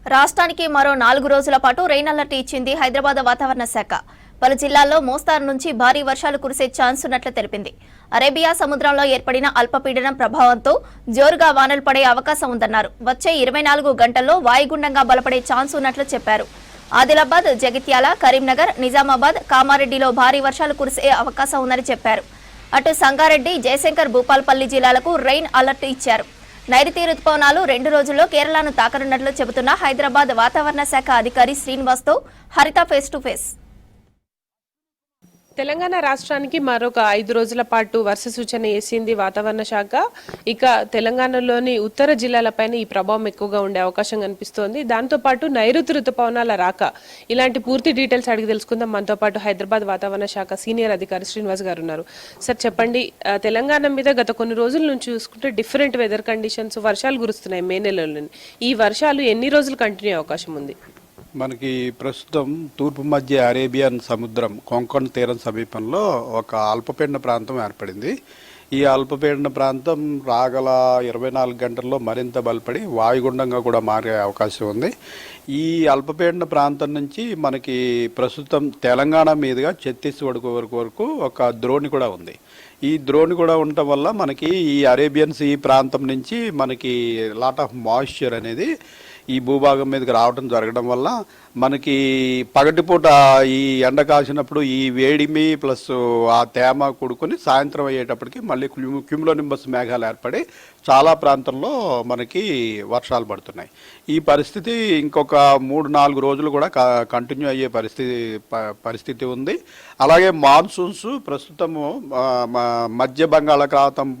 రాష్ట్రానికి మరో 4 రోజుల పాటు రెయిన్ అలర్ట్ ఇచ్చింది హైదరాబాద్ వాతావరణ శాఖ. పలు జిల్లాల్లో మోస్తారు నుంచి భారీ వర్షాలు కురిసే ఛాన్స్ ఉన్నట్లు తెలిపింది. అరేబియా సముద్రంలో ఏర్పడిన అల్పపీడనం ప్రభావంతో జోరుగా వానలు పడే అవకాశం ఉందన్నారు. వచ్చే 24 గంటల్లో వాయుగుండంగా బలపడే ఛాన్స్ ఉన్నట్లు చెప్పారు. ఆదిలాబాద్, జగిత్యాల, కరీంనగర్, నిజామాబాద్, కామారెడ్డిలో భారీ వర్షాలు కురిసే అవకాశం ఉందని చెప్పారు. అటు సంగారెడ్డి, జయశంకర్, భూపాల్పల్లి జిల్లాలకు రెయిన్ అలర్ట్ ఇచ్చారు. నైరుతి రుతుపవనాలు 2 రోజుల్లో కేరళను తాకనున్నట్లు చెబుతున్న హైదరాబాద్ వాతావరణ శాఖ అధికారి శ్రీనివాస్తో హరిత ఫేస్ టు ఫేస్. తెలంగాణ రాష్ట్రానికి మరొక 5 రోజుల పాటు వర్ష సూచన వేసింది వాతావరణ శాఖ. ఇక తెలంగాణలోని ఉత్తర జిల్లాలపైన ఈ ప్రభావం ఎక్కువగా ఉండే అవకాశం కనిపిస్తోంది. దాంతోపాటు నైరుతి రుతుపవనాల రాక, ఇలాంటి పూర్తి డీటెయిల్స్ అడిగి తెలుసుకుందాం. మనతో పాటు హైదరాబాద్ వాతావరణ శాఖ సీనియర్ అధికారి శ్రీనివాస్ గారు ఉన్నారు. సార్ చెప్పండి, తెలంగాణ మీద గత కొన్ని రోజుల నుంచి చూసుకుంటే డిఫరెంట్ వెదర్ కండిషన్స్, వర్షాలు కురుస్తున్నాయి మే నెలలో. ఈ వర్షాలు ఎన్ని రోజులు కంటిన్యూ అవకాశం ఉంది? మనకి ప్రస్తుతం తూర్పు మధ్య అరేబియన్ సముద్రం కొంకణ్ తీరం సమీపంలో ఒక అల్పపీడన ప్రాంతం ఏర్పడింది. ఈ అల్పపీడన ప్రాంతం రాగల 24 గంటల్లో మరింత బలపడి వాయుగుండంగా కూడా మారే అవకాశం ఉంది. ఈ అల్పపీడన ప్రాంతం నుంచి మనకి ప్రస్తుతం తెలంగాణ మీదుగా ఛత్తీస్గఢ్ వరకు ఒక ద్రోణి కూడా ఉంది. ఈ ద్రోణి కూడా ఉండటం వల్ల మనకి ఈ అరేబియన్ సీ ప్రాంతం నుంచి మనకి లాట్ ఆఫ్ మాయిశ్చర్ అనేది ఈ భూభాగం మీదకి రావడం జరగడం వల్ల మనకి పగటిపూట ఈ ఎండ కాసినప్పుడు ఈ వేడిమి ప్లస్ ఆ తేమ కూడుకొని సాయంత్రం అయ్యేటప్పటికి మళ్ళీ క్యూములోనింబస్ మేఘాలు ఏర్పడి చాలా ప్రాంతాల్లో మనకి వర్షాలు పడుతున్నాయి. ఈ పరిస్థితి ఇంకొక 3-4 రోజులు కూడా కంటిన్యూ అయ్యే పరిస్థితి ఉంది. అలాగే మాన్సూన్స్ ప్రస్తుతము మధ్య బంగాళాఖాతం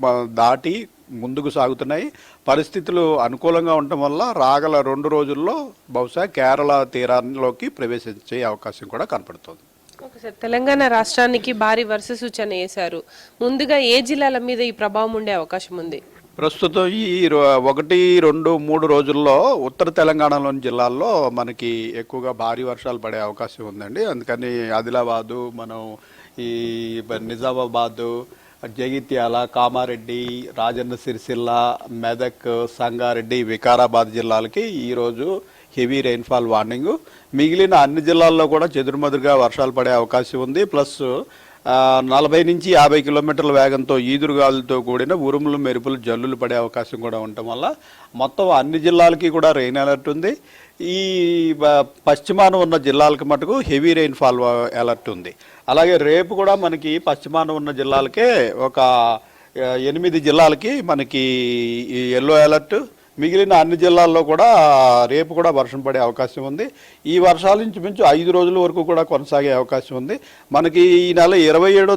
దాటి ముందుకు సాగుతున్నాయి. పరిస్థితులు అనుకూలంగా ఉండటం వల్ల రాగల 2 రోజుల్లో బహుశా కేరళ తీరాల్లోకి ప్రవేశించే అవకాశం కూడా కనపడుతుంది. ఓకే సార్, తెలంగాణ రాష్ట్రానికి భారీ వర్ష సూచన వేశారు. ముందుగా ఏ జిల్లాల మీద ఈ ప్రభావం ఉండే అవకాశం ఉంది? ప్రస్తుతం ఈ 1, 2, 3 రోజుల్లో ఉత్తర తెలంగాణలోని జిల్లాల్లో మనకి ఎక్కువగా భారీ వర్షాలు పడే అవకాశం ఉందండి. అందుకని ఆదిలాబాదు, మనం ఈ నిజామాబాదు, జగిత్యాల, కామారెడ్డి, రాజన్న సిరిసిల్ల, మెదక్, సంగారెడ్డి, వికారాబాద్ జిల్లాలకి ఈరోజు హెవీ రెయిన్ఫాల్ వార్నింగ్. మిగిలిన అన్ని జిల్లాల్లో కూడా చెదురుమదురుగా వర్షాలు పడే అవకాశం ఉంది. ప్లస్ 40 నుంచి 50 కిలోమీటర్ల వేగంతో ఈదురుగాలులతో కూడిన ఉరుములు, మెరుపులు, జల్లులు పడే అవకాశం కూడా ఉండటం వల్ల మొత్తం అన్ని జిల్లాలకి కూడా రెయిన్ అలర్ట్ ఉంది. ఈ పశ్చిమాన ఉన్న జిల్లాలకు మటుకు హెవీ రెయిన్ఫాల్ అలర్ట్ ఉంది. అలాగే రేపు కూడా మనకి పశ్చిమాన ఉన్న జిల్లాలకే ఒక 8 జిల్లాలకి మనకి ఎల్లో అలర్ట్. మిగిలిన అన్ని జిల్లాల్లో కూడా రేపు కూడా వర్షం పడే అవకాశం ఉంది. ఈ వర్షాల నుంచి మించు 5 రోజుల వరకు కూడా కొనసాగే అవకాశం ఉంది. మనకి ఈ నెల 27వ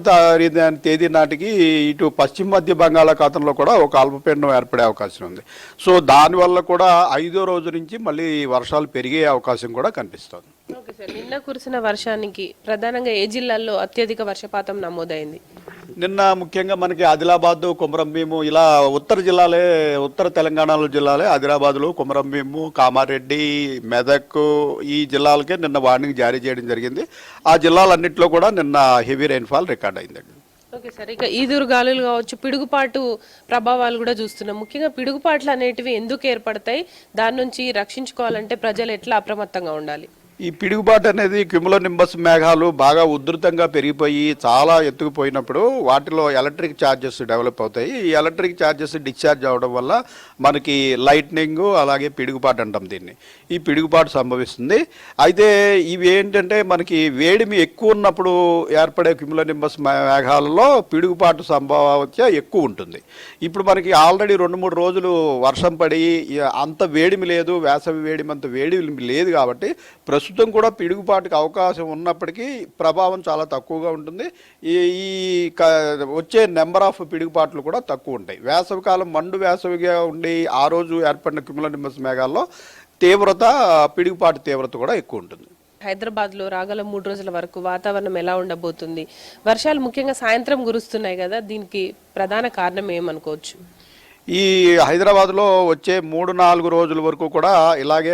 తేదీ నాటికి ఇటు పశ్చిమ మధ్య బంగాళాఖాతంలో కూడా ఒక అల్పపీడనం ఏర్పడే అవకాశం ఉంది. సో దానివల్ల కూడా 5వ రోజు నుంచి మళ్ళీ వర్షాలు పెరిగే అవకాశం కూడా కనిపిస్తుంది. ఓకే సార్, నిన్న కురిసిన వర్షానికి ప్రధానంగా ఏ జిల్లాల్లో అత్యధిక వర్షపాతం నమోదైంది? నిన్న ముఖ్యంగా మనకి ఆదిలాబాద్, కొమరంభీము ఇలా ఉత్తర తెలంగాణలో జిల్లాలే ఆదిలాబాద్లో, కొమరంభీము, కామారెడ్డి, మెదక్ ఈ జిల్లాలకే నిన్న వార్నింగ్ జారీ చేయడం జరిగింది. ఆ జిల్లాలన్నింటిలో కూడా నిన్న హెవీ రెయిన్ఫాల్ రికార్డ్ అయిందండి. ఓకే సార్, ఇక ఈదురుగాలులు కావచ్చు, పిడుగుపాటు ప్రభావాలు కూడా చూస్తున్నాం. ముఖ్యంగా పిడుగుపాట్లు అనేటివి ఎందుకు ఏర్పడతాయి? దాని నుంచి రక్షించుకోవాలంటే ప్రజలు ఎట్లా అప్రమత్తంగా ఉండాలి? ఈ పిడుగుబాటు అనేది క్యూములోనింబస్ మేఘాలు బాగా ఉధృతంగా పెరిగిపోయి చాలా ఎత్తుకుపోయినప్పుడు వాటిలో ఎలక్ట్రిక్ ఛార్జెస్ డెవలప్ అవుతాయి. ఈ ఎలక్ట్రిక్ ఛార్జెస్ డిశ్చార్జ్ అవడం వల్ల మనకి లైట్నింగ్, అలాగే పిడుగుపాటు అంటాం దీన్ని. ఈ పిడుగుపాటు సంభవిస్తుంది. అయితే ఇవి ఏంటంటే మనకి వేడిమి ఎక్కువ ఉన్నప్పుడు ఏర్పడే క్యూములోనింబస్ మేఘాలలో పిడుగుపాటు సంభావ్యత ఎక్కువ ఉంటుంది. ఇప్పుడు మనకి ఆల్రెడీ 2-3 రోజులు వర్షం పడి అంత వేడిమి లేదు, వేసవి వేడిమి అంత వేడిమి లేదు. కాబట్టి ప్రస్తుతం కూడా పిడుగుపాటుకు అవకాశం ఉన్నప్పటికీ ప్రభావం చాలా తక్కువగా ఉంటుంది. ఈ వచ్చే నెంబర్ ఆఫ్ పిడుగుపాట్లు కూడా తక్కువ ఉంటాయి. వేసవికాలం మండు వేసవిగా ఉండి ఆ రోజు ఏర్పడిన క్యూములోనింబస్ మేఘాల్లో పిడుగుపాటు తీవ్రత కూడా ఎక్కువ ఉంటుంది. హైదరాబాద్లో రాగల 3 రోజుల వరకు వాతావరణం ఎలా ఉండబోతుంది? వర్షాలు ముఖ్యంగా సాయంత్రం కురుస్తున్నాయి కదా, దీనికి ప్రధాన కారణం ఏమనుకోవచ్చు? ఈ హైదరాబాద్లో వచ్చే 3-4 రోజుల వరకు కూడా ఇలాగే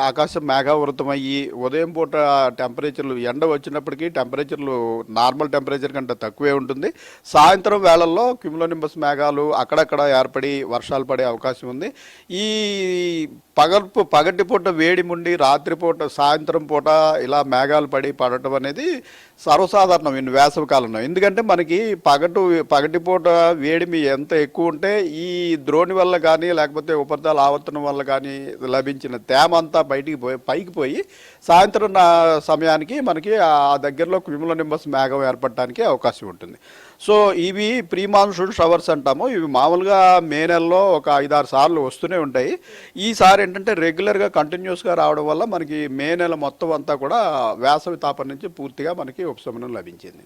ఆకాశం మేఘావృతమయ్యి ఉదయం పూట టెంపరేచర్లు ఎండ వచ్చినప్పటికీ టెంపరేచర్లు నార్మల్ టెంపరేచర్ కంటే తక్కువే ఉంటుంది. సాయంత్రం వేళల్లో క్యూములోనింబస్ మేఘాలు అక్కడక్కడ ఏర్పడి వర్షాలు పడే అవకాశం ఉంది. ఈ పగటిపూట వేడి ఉండి రాత్రిపూట సాయంత్రం పూట ఇలా మేఘాలు పడటం అనేది సర్వసాధారణం ఈ వేసవి కాలంలో. ఎందుకంటే మనకి పగటిపూట వేడిమి ఎంత ఎక్కువ ఉంటే ఈ ద్రోణి వల్ల కానీ లేకపోతే ఉపరితల ఆవర్తనం వల్ల కానీ లభించిన తేమ అంతా పైకి పోయి సాయంత్రం సమయానికి మనకి ఆ దగ్గరలో క్యూములోనింబస్ మేఘం ఏర్పడటానికి అవకాశం ఉంటుంది. సో ఇవి ప్రీ మాన్సూన్ షవర్స్ అంటాము. ఇవి మామూలుగా మే నెలలో ఒక 5-6 సార్లు వస్తూనే ఉంటాయి. ఈసారి ఏంటంటే రెగ్యులర్గా కంటిన్యూస్గా రావడం వల్ల మనకి మే నెల మొత్తం అంతా కూడా వేసవి తాపం నుంచి పూర్తిగా మనకి ఉపశమనం లభించింది.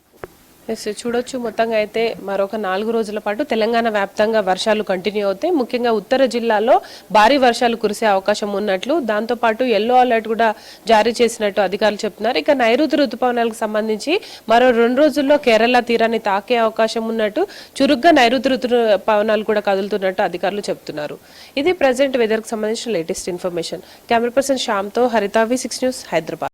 ఎస్, చూడొచ్చు. మొత్తంగా అయితే మరొక 4 రోజుల పాటు తెలంగాణ వ్యాప్తంగా వర్షాలు కంటిన్యూ అవుతాయి. ముఖ్యంగా ఉత్తర జిల్లాలో భారీ వర్షాలు కురిసే అవకాశం ఉన్నట్లు, దాంతోపాటు ఎల్లో అలర్ట్ కూడా జారీ చేసినట్టు అధికారులు చెప్తున్నారు. ఇక నైరుతి రుతుపవనాలకు సంబంధించి మరో 2 రోజుల్లో కేరళ తీరాన్ని తాకే అవకాశం ఉన్నట్టు, చురుగ్గా నైరుతి రుతుపవనాలు కూడా కదులుతున్నట్టు అధికారులు చెప్తున్నారు. ఇది ప్రజెంట్ వెదర్కి సంబంధించిన లేటెస్ట్ ఇన్ఫర్మేషన్. కెమెరా పర్సన్ శ్యామ్తో హరిత, V6 న్యూస్, హైదరాబాద్.